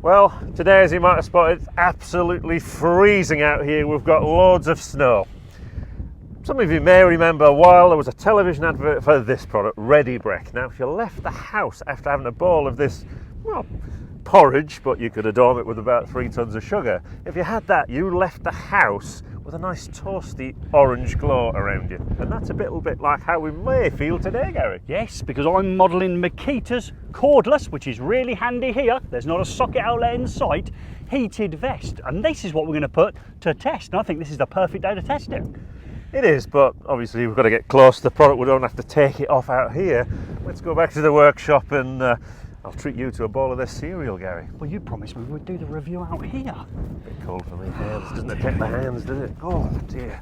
Well, today, as you might have spotted, it's absolutely freezing out here. We've got loads of snow. Some of you may remember a while there was a television advert for this product, Ready Break. Now, if you left the house after having a bowl of this, well, porridge, but you could adorn it with about 3 tons of sugar. If you had that, you left the house with a nice toasty orange glow around you. And that's a little bit like how we may feel today, Gary. Yes, because I'm modelling Makita's Cordless, which is really handy here. There's not a socket outlet in sight. Heated vest. And this is what we're going to put to test. And I think this is the perfect day to test it. It is, but obviously we've got to get close to the product. We don't have to take it off out here. Let's go back to the workshop and I'll treat you to a bowl of this cereal, Gary. Well, you promised we would do the review out here. A bit cold for me hands, doesn't it? Take the hands, does it? Oh dear.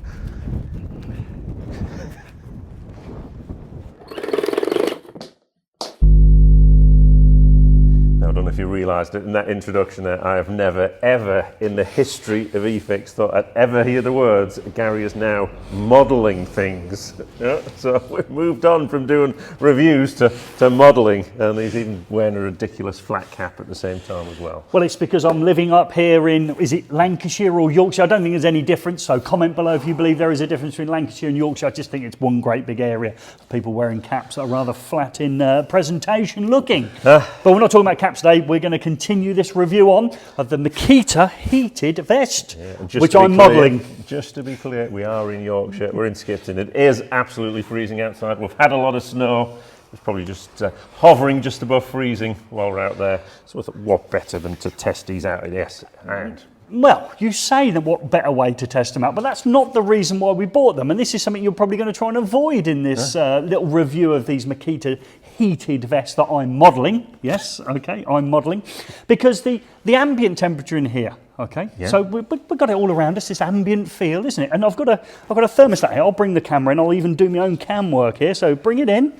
Now, I don't know if you realised it in that introduction there, I have never ever in the history of eFIXX thought I'd ever hear the words Gary is now modelling things. Yeah, so we've moved on from doing reviews to modelling, and he's even wearing a ridiculous flat cap at the same time as well. Well, it's because I'm living up here in, is it Lancashire or Yorkshire? I don't think there's any difference, so comment below if you believe there is a difference between Lancashire and Yorkshire. I just think it's one great big area of people wearing caps that are rather flat in presentation looking. But we're not talking about caps today. We're going to continue this review on of the Makita heated vest, which I'm modelling. Just to be clear, we are in Yorkshire, we're in Skipton. It is absolutely freezing outside. We've had a lot of snow. It's probably just hovering just above freezing while we're out there. So I thought, what better than to test these out in this hand? Well, you say that what better way to test them out, but that's not the reason why we bought them. And this is something you're probably going to try and avoid in this little review of these Makita heated vests that I'm modelling. Yes, okay, I'm modelling. Because the ambient temperature in here, okay, so we've got it all around us, this ambient feel, isn't it? And I've got a thermostat here. I'll bring the camera in. I'll even do my own cam work here. So bring it in.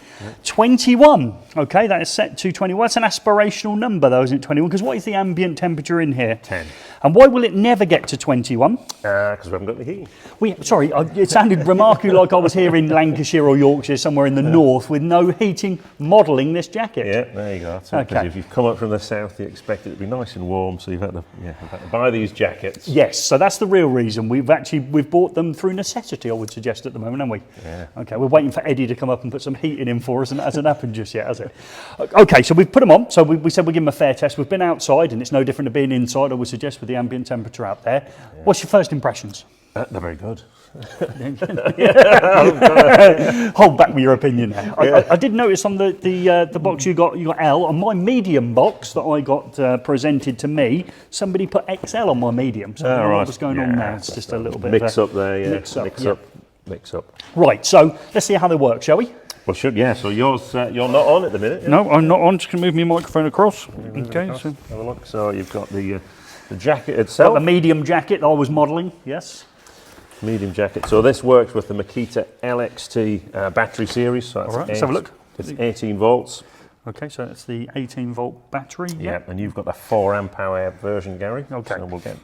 21, okay, that is set to 21. That's an aspirational number though, isn't it, 21? Because what is the ambient temperature in here? 10. And why will it never get to 21? Because we haven't got the heat. Sorry, it sounded remarkably like I was here in Lancashire or Yorkshire, somewhere in the north, with no heating, modelling this jacket. Yeah, there you go. Okay. If you've come up from the south, you expect it to be nice and warm, so you've had to buy these jackets. Yes, so that's the real reason. We've bought them through necessity, I would suggest, at the moment, haven't we? Yeah. Okay, we're waiting for Eddie to come up and put some heating in for us, and that hasn't happened just yet, has it? Okay, so we've put them on. So we said we'd give them a fair test. We've been outside, and it's no different to being inside, I would suggest, with the ambient temperature out there. Yeah. What's your first impressions? They're very good. Hold back with your opinion there. I did notice on the box you got L. On my medium box that I got presented to me, somebody put XL on my medium. So I don't know what was going on there. It's just a little bit mix up there. Yeah. Mix up. Right. So let's see how they work, shall we? Well, should So yours, you're not on at the minute. No, I'm not on. Just gonna move my microphone across. Okay. So have a look. So you've got the jacket itself. Got the medium jacket that I was modelling. Yes. Medium jacket. So this works with the Makita LXT battery series. So that's let's have a look. It's 18 volts. Okay, so that's the 18-volt battery. Yeah, and you've got the 4 amp hour version, Gary. Okay. So we'll get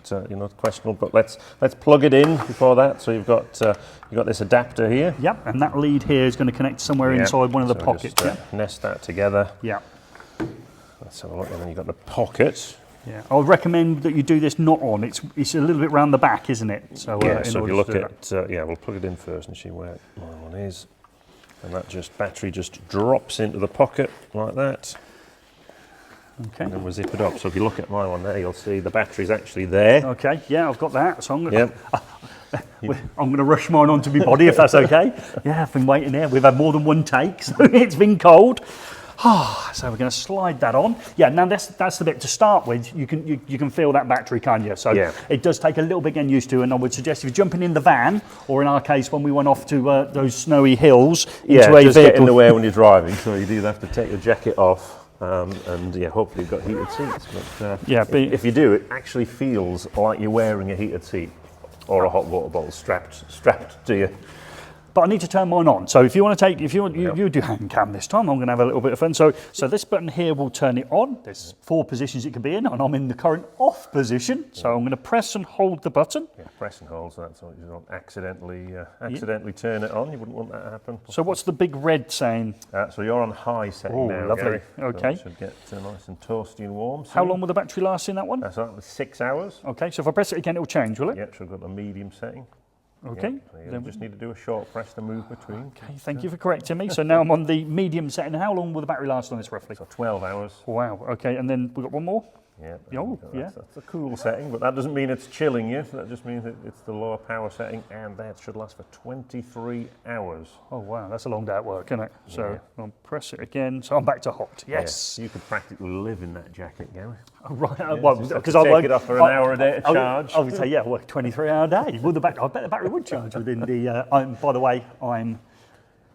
questionable, but let's plug it in before that. So you've got this adapter here. Yep, and that lead here is going to connect somewhere inside one of the pockets. Just, nest that together. Yeah. Let's have a look, and then you've got the pocket. Yeah, I would recommend that you do this not on. It's a little bit round the back, isn't it? So so if you look at we'll plug it in first and see where my one is, and that battery just drops into the pocket like that. Okay. And then we'll zip it up. So if you look at my one there, you'll see the battery's actually there. Okay. Yeah, I've got that. So I'm going to rush mine onto my body if that's okay. Yeah, I've been waiting here. We've had more than one take, so it's been cold. So we're going to slide that on. Yeah, now that's the bit to start with. You can feel that battery, can't you? So it does take a little bit getting used to, and I would suggest if you're jumping in the van, or in our case when we went off to those snowy hills, into a just vehicle. get in the way when you're driving. So you do have to take your jacket off, and hopefully you've got heated seats. But if you do, it actually feels like you're wearing a heated seat or a hot water bottle strapped to you. but I need to turn mine on. So if you want to take, if you want, you do hand cam this time, I'm going to have a little bit of fun. So this button here will turn it on. There's 4 positions it can be in, and I'm in the current off position. So I'm going to press and hold the button. Yeah, press and hold, so that's so you don't accidentally turn it on. You wouldn't want that to happen. So what's the big red saying? So you're on high setting now, lovely. Gary. Okay. So it should get nice and toasty and warm. How long will the battery last in that one? So that was 6 hours. Okay, so if I press it again, it'll change, will it? Yep, so I've got the medium setting. Okay. Yep, so you just need to do a short press to move between. Okay, thank you for correcting me. So now I'm on the medium setting. How long will the battery last on this roughly? So 12 hours. Wow, okay, and then we've got one more? Yeah, yeah. That's a cool setting, but that doesn't mean it's chilling you. That just means that it's the lower power setting, and that should last for 23 hours. Oh wow, that's a long day at work, isn't it? So I'll press it again. So I'm back to hot. Yes. Yeah, you could practically live in that jacket, Gary. Oh, right. Yeah, well, because I take it off for an hour a day to charge. I would say I work a 23-hour day. Well, I bet the battery would charge within the. By the way, I'm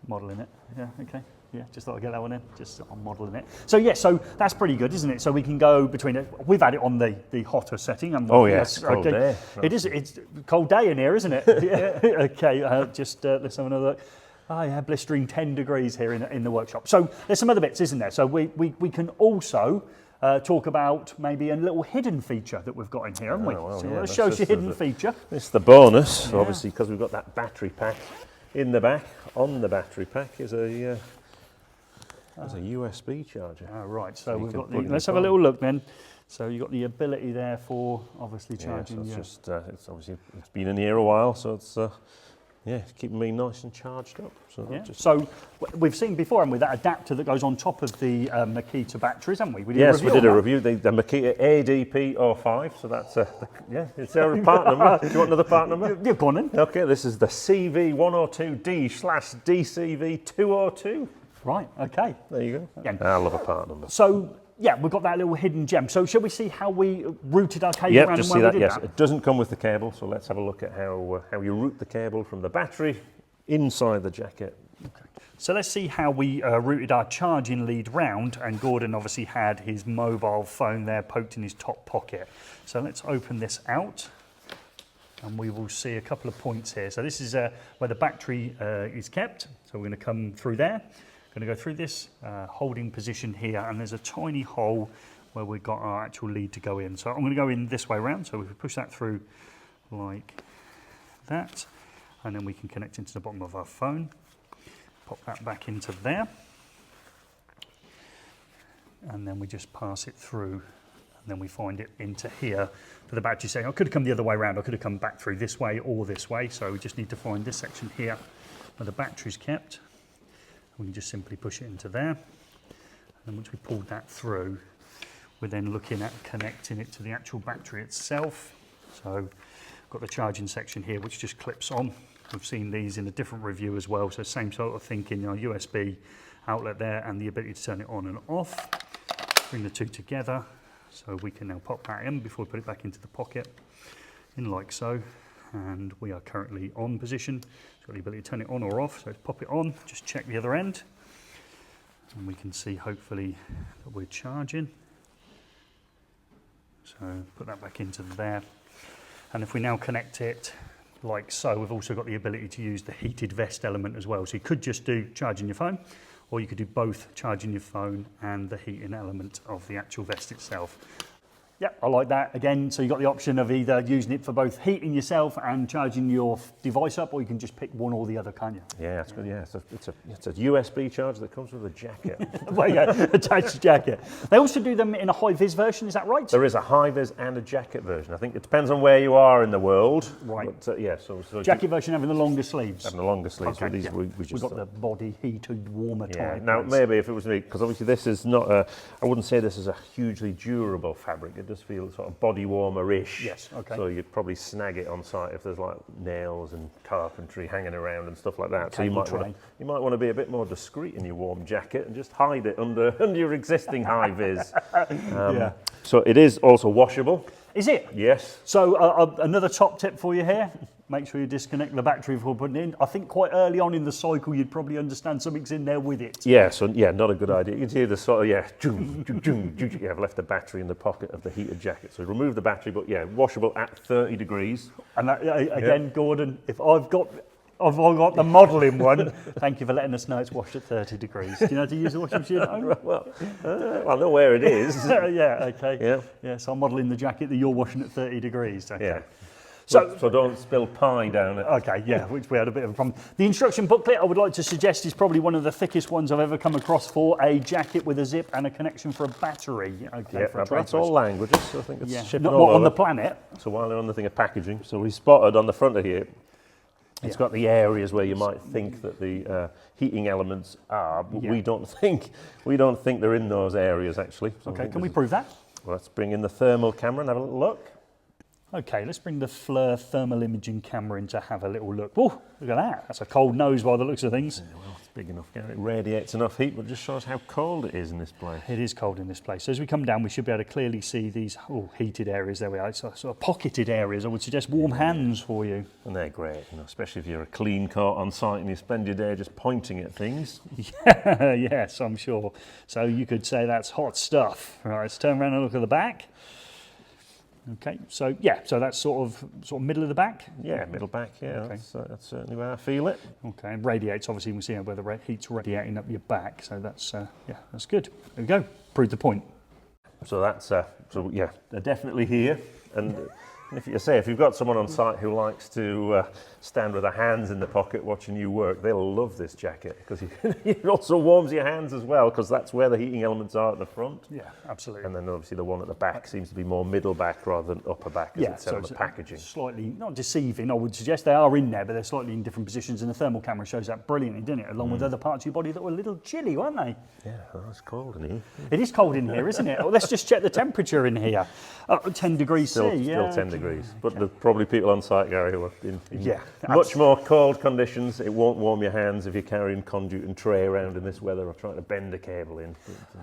modelling it. Yeah. Okay. Yeah, just thought I'd get that one in. I'm modelling it. So yeah, so that's pretty good, isn't it? So we can go between it. We've had it on the hotter setting. Oh yes, cold day. It is. It's a cold day in here, isn't it? Yeah. Okay. Let's have another look. Oh yeah, blistering 10 degrees here in the workshop. So there's some other bits, isn't there? So we can also talk about maybe a little hidden feature that we've got in here, haven't we? Well, so yeah, let's show us your hidden feature. It's the bonus, obviously, because we've got that battery pack in the back. On the battery pack is a USB charger. Oh, right, so we've got let's have a little look then. So you've got the ability there for obviously charging. Yeah, so it's obviously it's been in here a while, so it's it's keeping me nice and charged up. So, so we've seen before, haven't we, that adapter that goes on top of the Makita batteries, haven't we? We did a review. The Makita ADP05. So that's it's our part number. Do you want another part number? Yeah, go on then. Okay, this is the CV102D/DCV202. Right, okay. There you go. Yeah. I love a part number. So, yeah, we've got that little hidden gem. So, shall we see how we routed our cable around just and see where that, we did yes. that? It doesn't come with the cable, so let's have a look at how you route the cable from the battery inside the jacket. Okay. So, let's see how we routed our charging lead round, and Gordon obviously had his mobile phone there poked in his top pocket. So, let's open this out. And we will see a couple of points here. So this is where the battery is kept. So we're going to come through there. Going to go through this holding position here, and there's a tiny hole where we've got our actual lead to go in. So I'm going to go in this way around. So if we push that through like that, and then we can connect into the bottom of our phone. Pop that back into there. And then we just pass it through. And then we find it into here for the battery setting. I could have come the other way around. I could have come back through this way or this way. So we just need to find this section here where the battery's kept. We can just simply push it into there. And once we pulled that through, we're then looking at connecting it to the actual battery itself. So I've got the charging section here, which just clips on. We've seen these in a different review as well. So same sort of thinking, USB outlet there and the ability to turn it on and off. Bring the two together. So we can now pop that in before we put it back into the pocket, in like so. And we are currently on position. It's got the ability to turn it on or off. So to pop it on, just check the other end. And we can see hopefully that we're charging. So put that back into there. And if we now connect it like so, we've also got the ability to use the heated vest element as well. So you could just do charging your phone, or you could do both charging your phone and the heating element of the actual vest itself. Yeah, I like that. Again, so you've got the option of either using it for both heating yourself and charging your device up, or you can just pick one or the other, can't you? Yeah, that's good. Yeah, it's a USB charger that comes with a jacket. Well, yeah, attached jacket. They also do them in a high-vis version, is that right? There is a high-vis and a jacket version. I think it depends on where you are in the world. Right. But, yeah, so jacket version having the longer sleeves. Having the longer sleeves. Okay, these, yeah. we've got the body heated warmer type. Now maybe if it was me, because obviously this is not a, I wouldn't say this is a hugely durable fabric. It does feel sort of body warmer-ish. Yes, okay. So you'd probably snag it on site if there's like nails and carpentry hanging around and stuff like that. So you might want to be a bit more discreet in your warm jacket and just hide it under your existing high vis. So it is also washable. Is it? Yes. So another top tip for you here, make sure you disconnect the battery before putting it in. I think quite early on in the cycle you'd probably understand something's in there with it. Yeah, so not a good idea. You can hear the sort of, I've left the battery in the pocket of the heated jacket. So remove the battery, but yeah, washable at 30 degrees. And that, again, Gordon, if I've got I've got the modelling one. Thank you for letting us know it's washed at 30 degrees. Do you know how to use the washing machine at home? Well, I know where it is. Yeah, okay. Yeah. Yeah, so I'm modelling the jacket that you're washing at 30 degrees. Okay. Yeah. So don't spill pie down it. Okay, yeah, which we had a bit of a problem. The instruction booklet I would like to suggest is probably one of the thickest ones I've ever come across for a jacket with a zip and a connection for a battery. Okay, Yeah, for a that's all languages, so I think it's yeah. shipping Not all what, over. on the planet. So while they're on the thing of packaging, so we spotted on the front of here, it's got the areas where you might think that the heating elements are, but we don't think they're in those areas actually. So Okay, can we prove that? Well, let's bring in the thermal camera and have a little look. Okay, let's bring the FLIR thermal imaging camera in to have a little look. Oh, look at that. That's a cold nose by the looks of things. Yeah, well, it's big enough, Gary. It radiates enough heat, but it just shows how cold it is in this place. It is cold in this place. So as we come down, we should be able to clearly see these heated areas. There we are. So, sort of pocketed areas. I would suggest warm hands for you. And they're great, you know, especially if you're a clean coat on site and you spend your day just pointing at things. Yes, I'm sure. So you could say that's hot stuff. Right, let's turn around and look at the back. Okay, so yeah, so that's sort of middle of the back. Yeah, middle back. Yeah, Okay. that's certainly where I feel it. Okay, and radiates. Obviously, you can see where the heat's radiating up your back. So that's yeah, that's good. There we go. Proved the point. So that's so yeah, they're definitely here. And if you've got someone on site who likes to stand with their hands in the pocket watching you work, they'll love this jacket because it also warms your hands as well, because that's where the heating elements are at the front. Yeah, absolutely. And then obviously the one at the back seems to be more middle back rather than upper back, as it's on the packaging. Slightly, not deceiving, I would suggest they are in there, but they're slightly in different positions, and the thermal camera shows that brilliantly, doesn't it? Along with other parts of your body that were a little chilly, weren't they? Yeah, well, it's cold in here. It is cold in here, isn't it? Well, let's just check the temperature in here. 10 degrees Still C, yeah. 10 degrees. But there's probably people on site, Gary, who are in much more cold conditions. It won't warm your hands if you're carrying conduit and tray around in this weather or trying to bend a cable in.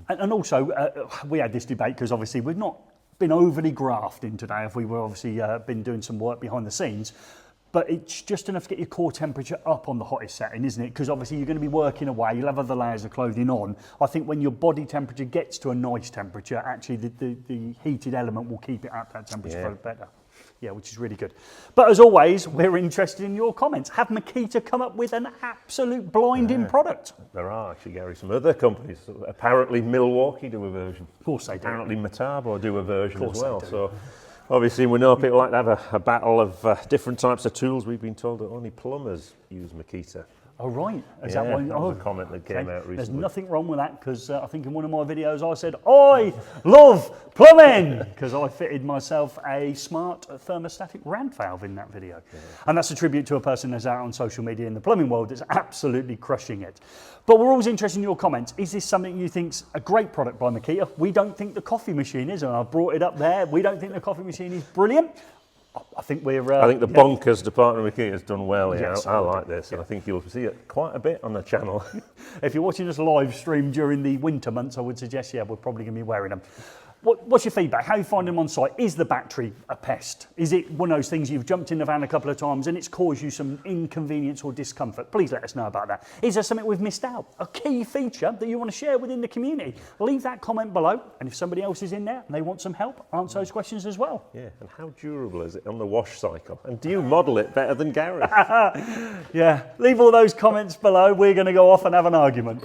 And also, we had this debate because obviously we've not been overly grafting today. If we were obviously been doing some work behind the scenes, but it's just enough to get your core temperature up on the hottest setting, isn't it? Because obviously you're going to be working away, you'll have other layers of clothing on. I think when your body temperature gets to a nice temperature, actually the heated element will keep it at that temperature for better. Yeah, which is really good. But as always, we're interested in your comments. Have Makita come up with an absolute blinding product? There are actually, Gary, some other companies. Apparently Milwaukee do a version. Of course they do. Apparently Metabo do a version as well. So obviously we know people like to have a battle of different types of tools. We've been told that only plumbers use Makita. Oh, right. Is that one? was a comment that came out recently. There's nothing wrong with that, because I think in one of my videos I said, I love plumbing, because I fitted myself a smart thermostatic rant valve in that video. Yeah. And that's a tribute to a person that's out on social media in the plumbing world that's absolutely crushing it. But we're always interested in your comments. Is this something you think's a great product by Makita? We don't think the coffee machine is, and I've brought it up there. We don't think the coffee machine is brilliant. I think we're. I think the bonkers department of Makita has done well here. Yes, I like this, and I think you'll see it quite a bit on the channel. If you're watching us live stream during the winter months, I would suggest, we're probably going to be wearing them. What's your feedback? How you find them on site? Is the battery a pest? Is it one of those things you've jumped in the van a couple of times and it's caused you some inconvenience or discomfort? Please let us know about that. Is there something we've missed out? A key feature that you want to share within the community? Leave that comment below, and if somebody else is in there and they want some help, answer those questions as well. Yeah, and how durable is it on the wash cycle? And do you model it better than Gary? Yeah, leave all those comments below. We're going to go off and have an argument.